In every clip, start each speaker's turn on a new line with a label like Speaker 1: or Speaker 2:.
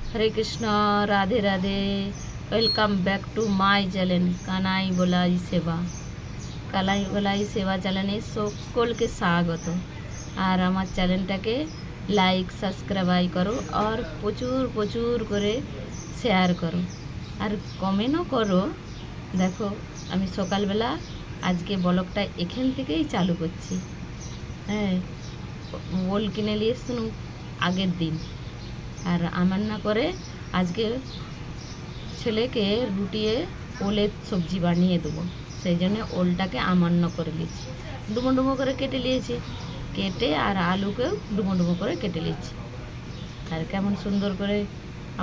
Speaker 1: Hare Krishna, Radhe Radhe. Welcome back to my channel Kanai Balai সেবা। কানাই বলাই সেবা চ্যানেলে সকলকে স্বাগত। আর আমার চ্যানেলটাকে লাইক সাবস্ক্রাইব করো আর প্রচুর প্রচুর করে শেয়ার করো আর কমেন্টও করো। দেখো আমি সকালবেলা আজকে ব্লগটা এখান থেকেই চালু করছি। হ্যাঁ, ওল কিনে নিয়ে এসছিলাম আগের দিন, আর আমার না করে আজকে ছেলেকে রুটিয়ে ওলের সবজি বানিয়ে দেবো, সেই জন্য ওলটাকে আমান্য করে নিয়েছি, ডুমো ডুমো করে কেটে নিয়েছি, কেটে আর আলুকেও ডুমো ডুমো করে কেটে নিয়েছি। আর কেমন সুন্দর করে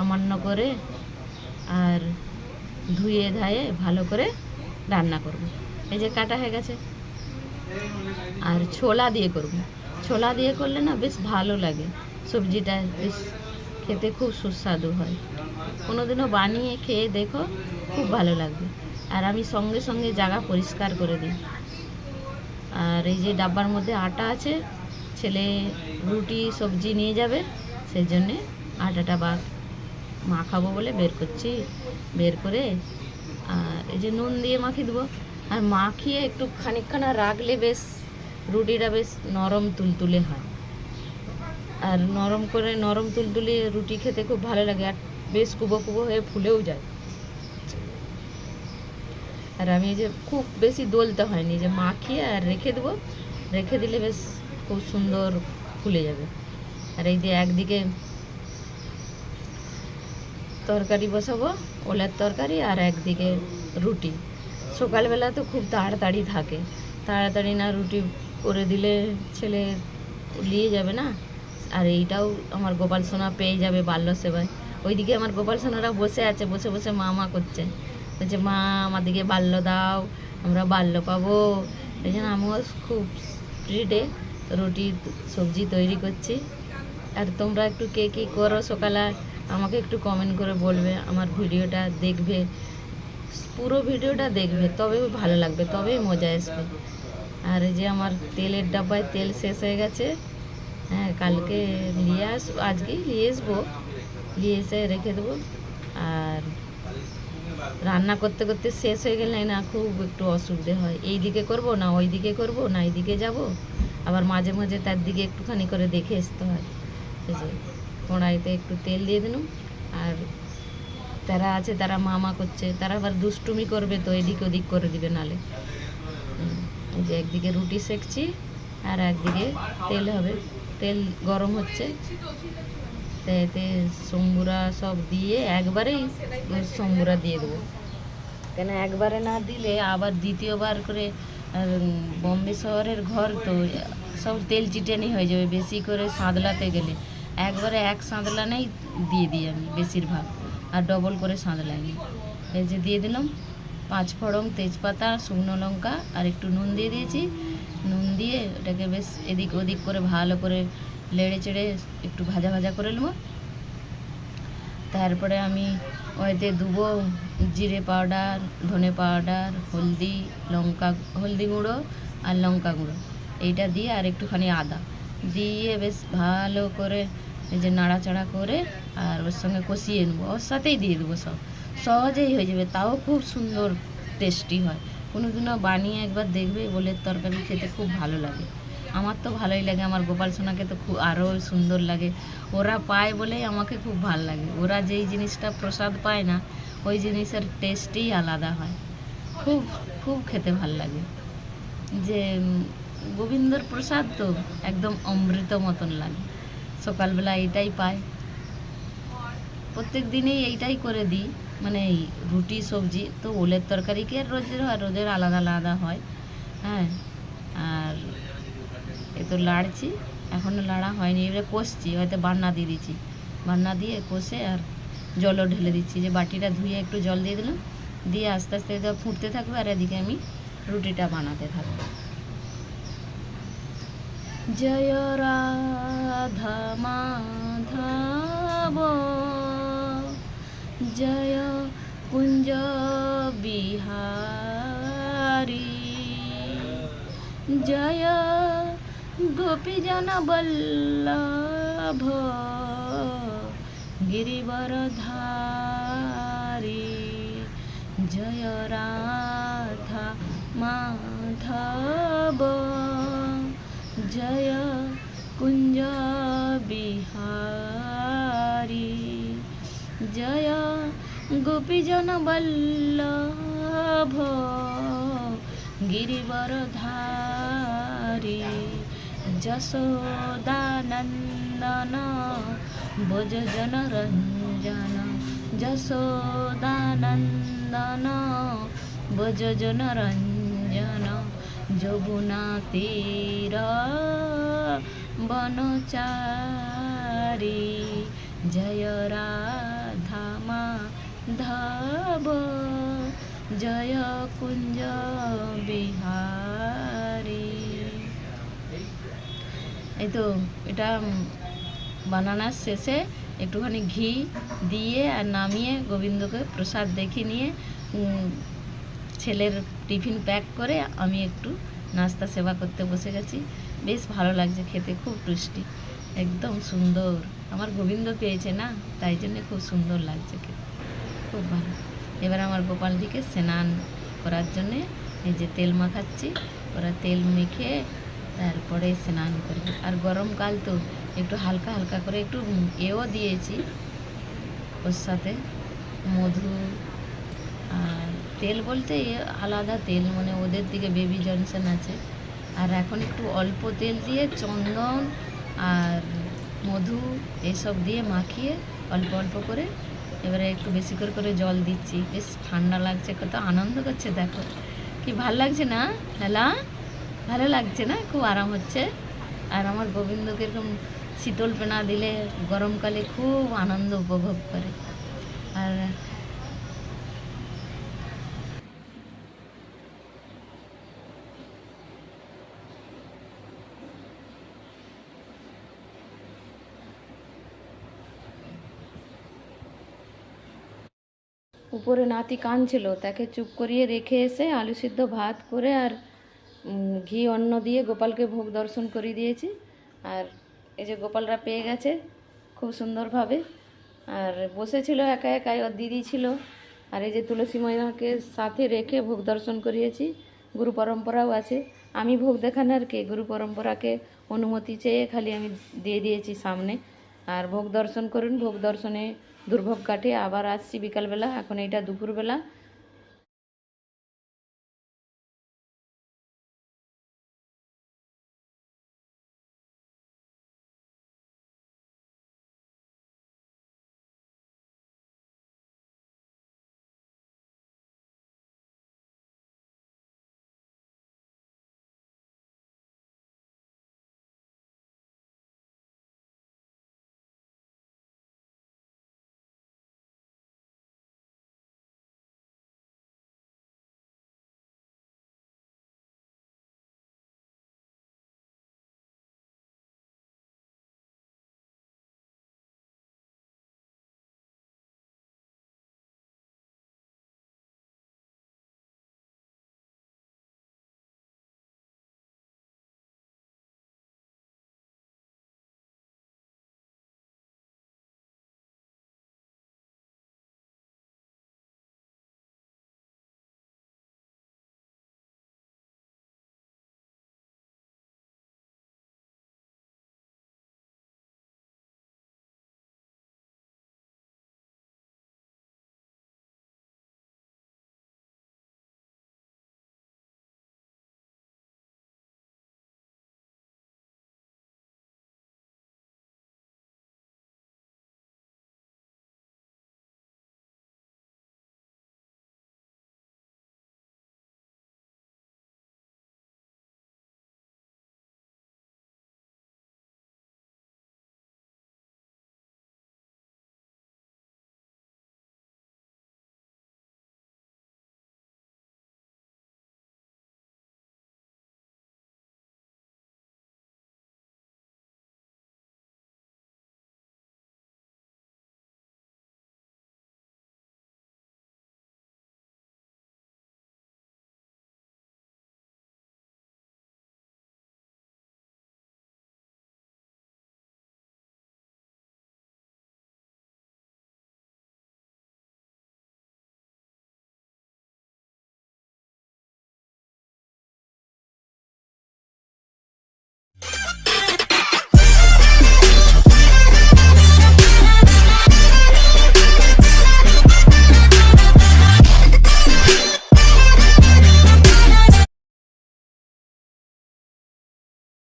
Speaker 1: আমান্য করে আর ধুয়ে ধায়ে ভালো করে রান্না করব। এই যে কাটা হয়ে গেছে। আর ছোলা দিয়ে করব, ছোলা দিয়ে করলে না বেশ ভালো লাগে, সবজিটা বেশ খেতে খুব সুস্বাদু হয়। কোনোদিনও বানিয়ে খেয়ে দেখো, খুব ভালো লাগবে। আর আমি সঙ্গে সঙ্গে জায়গা পরিষ্কার করে দিই। আর এই যে ডাব্বার মধ্যে আটা আছে, ছেলে রুটি সবজি নিয়ে যাবে, সেই জন্যে আটাটা মাখাবো বলে বের করছি। বের করে আর এই যে নুন দিয়ে মাখিয়ে দেবো। আর মাখিয়ে একটু খানিকখানা রাখলে বেশ রুটিটা বেশ নরম তুলতুলে হয়। আর নরম তুলতুলে রুটি খেতে খুব ভালো লাগে, আর বেশ কুবো কুবো হয়ে ফুলেও যায়। আর আমি এই যে খুব বেশি দোলতে হয়নি, যে মাখিয়ে আর রেখে দেবো, রেখে দিলে বেশ খুব সুন্দর ফুলে যাবে। আর এই যে একদিকে তরকারি বসাবো, ওলের তরকারি, আর একদিকে রুটি। সকালবেলা তো খুব তাড়াতাড়ি থাকে, তাড়াতাড়ি না রুটি করে দিলে ছেলে নিয়ে যাবে না। আর এইটাও আমার গোপাল সোনা পেয়ে যাবে বাল্য সেবায়। ওইদিকে আমার গোপাল সোনারা বসে আছে, বসে বসে মা করছে, বলছে মা আমাদেরকে বাল্য দাও, আমরা বাল্য পাবো। এই জন্য আমিও খুব স্পিডে রুটি সবজি তৈরি করছি। আর তোমরা একটু কে কী করো সকালে আমাকে একটু কমেন্ট করে বলবে। আমার ভিডিওটা দেখবে, পুরো ভিডিওটা দেখবে, তবেই ভালো লাগবে, তবেই মজা আসবে। আর এই যে আমার তেলের ডাব্বায় তেল শেষ হয়ে গেছে। হ্যাঁ, কালকে আজকেই নিয়ে আসবো, নিয়ে এসে রেখে দেবো। আর রান্না করতে করতে শেষ হয়ে গেলে না খুব একটু অসুবিধে হয়, এই দিকে করবো না ওই দিকে করবো না, এই দিকে যাবো, আবার মাঝে মাঝে তার দিকে একটুখানি করে দেখে আসতে হয়। এই যে কড়াইতে একটু তেল দিয়ে দিলাম। আর তারা আছে, তারা মা করছে, তারা আবার দুষ্টুমি করবে, তো এদিক ওদিক করে দিবে নালে। এই যে একদিকে রুটি সেকছি আর একদিকে তেল হবে, তেল গরম হচ্ছে, এতে সম্বুরা সব দিয়ে একবারেই সম্বুরা দিয়ে দেবো। কেন একবারে না দিলে আবার দ্বিতীয়বার করে, বম্বে শহরের ঘর তো সব তেল চিটানি হয়ে যাবে বেশি করে সাঁতলাতে গেলে। একবারে এক সাঁতলানেই দিয়ে দিই আমি বেশিরভাগ, আর ডবল করে সাঁতলাই নি। এই যে দিয়ে দিলাম 5 ফোড়ন, তেজপাতা, শুকনো লঙ্কা, আর একটু নুন দিয়ে দিয়েছি। নুন দিয়ে ওটাকে বেশ এদিক ওদিক করে ভালো করে লেড়ে চেড়ে একটু ভাজা ভাজা করে নেবো। তারপরে আমি ওইতে দেবো জিরে পাউডার, ধনে পাউডার, হলদি গুঁড়ো আর লঙ্কা গুঁড়ো, এইটা দিয়ে আর একটুখানি আদা দিয়ে বেশ ভালো করে এই যে নাড়াচাড়া করে আর ওর সঙ্গে কষিয়ে নেবো, ওর সাথেই দিয়ে দেবো। সব সহজেই হয়ে যাবে, তাও খুব সুন্দর টেস্টি হয়। কোনোদিনও বানিয়ে একবার দেখবে, ওলের তরকারি খেতে খুব ভালো লাগে। আমার তো ভালোই লাগে, আমার গোপাল সোনাকে তো খুব আরও সুন্দর লাগে। ওরা পায় বলেই আমাকে খুব ভালো লাগে। ওরা যেই জিনিসটা প্রসাদ পায় না, ওই জিনিসের টেস্টই আলাদা হয়, খুব খুব খেতে ভাল লাগে। যে গোবিন্দর প্রসাদ তো একদম অমৃত মতন লাগে। সকালবেলা এইটাই পায়, প্রত্যেক দিনেই এইটাই করে দিই, মানে এই রুটি সবজি। তো ওলের তরকারি কি আর রোজের হয়, রোজের আলাদা আলাদা হয়। হ্যাঁ, আর এ তো লাড়ছি, এখনও লাড়া হয়নি, এবারে কষছি, হয়তো বান্না দিয়ে দিচ্ছি, বান্না দিয়ে কষে আর জলও ঢেলে দিচ্ছি। যে বাটিটা ধুয়ে একটু জল দিয়ে দিলাম, দিয়ে আস্তে আস্তে ফুটতে থাকবে, আর এদিকে আমি রুটিটা বানাতে থাকবো। জয় রাধা মাধব, জয় কুঞ্জ বিহারী, জয় গোপীজন বল্লভ, गिरिवरधारी जय राधा माधव जय कुंज बिहारी जय गोपीजन वल्लभ गिरिवरधारी जशोदानंदन भज जनरंजन जशोदानंदन भज जनरंजन যমুনা তীর বনচারী জয় রাধা মাধব জয় কুঞ্জ বিহারী। এই তো এটা বানানোর শেষে একটুখানি ঘি দিয়ে আর নামিয়ে গোবিন্দকে প্রসাদ দেখে নিয়ে ছেলের টিফিন প্যাক করে আমি একটু নাস্তা সেবা করতে বসে গেছি। বেশ ভালো লাগছে খেতে, খুব টেস্টি, একদম সুন্দর। আমার গোবিন্দ পেয়েছে না, তাই জন্যে খুব সুন্দর লাগছে খেতে, খুব ভালো। এবার আমার গোপালটিকে স্নান করার জন্যে এই যে তেল মাখাচ্ছি, ওরা তেল মেখে তারপরে স্নান করবে। আর গরমকাল তো একটু হালকা হালকা করে একটু এও দিয়েছি ওর সাথে, মধু আর তেল বলতে আলাদা তেল, মানে ওদের দিকে বেবি জনসন আছে। আর এখন একটু অল্প তেল দিয়ে চন্দন আর মধু এসব দিয়ে মাখিয়ে অল্প অল্প করে এবারে একটু বেশি করে করে জল দিচ্ছি। বেশ ঠান্ডা লাগছে, কত আনন্দ করছে, দেখো কি ভালো লাগছে না লালা, ভালো লাগছে না, খুব আরাম হচ্ছে। আর আমার গোবিন্দকে এরকম শীতল পেনা দিলে গরমকালে খুব আনন্দ উপভোগ করে। আর উপরে নাতি কাঁদছিল, তাকে চুপ করিয়ে রেখে এসে আলু সিদ্ধ ভাত করে আর ঘি অন্ন দিয়ে গোপালকে ভোগ দর্শন করিয়ে দিয়েছি। আর এই যে গোপালরা পেয়ে গেছে খুব সুন্দরভাবে, আর বসেছিল একা একাই, ওর দিদি ছিল। আর এই যে তুলসী মহিমাকে সাথে রেখে ভোগ দর্শন করিয়েছি। গুরু পরম্পরাও আছে, আমি ভোগ দেখানোর কে, গুরু পরম্পরাকে অনুমতি চেয়ে খালি আমি দিয়ে দিয়েছি সামনে। আর ভোগ দর্শন করুন, ভোগ দর্শনে দুর্ভোগ কাটে। আবার আসছি বিকালবেলা, এখন এইটা দুপুরবেলা।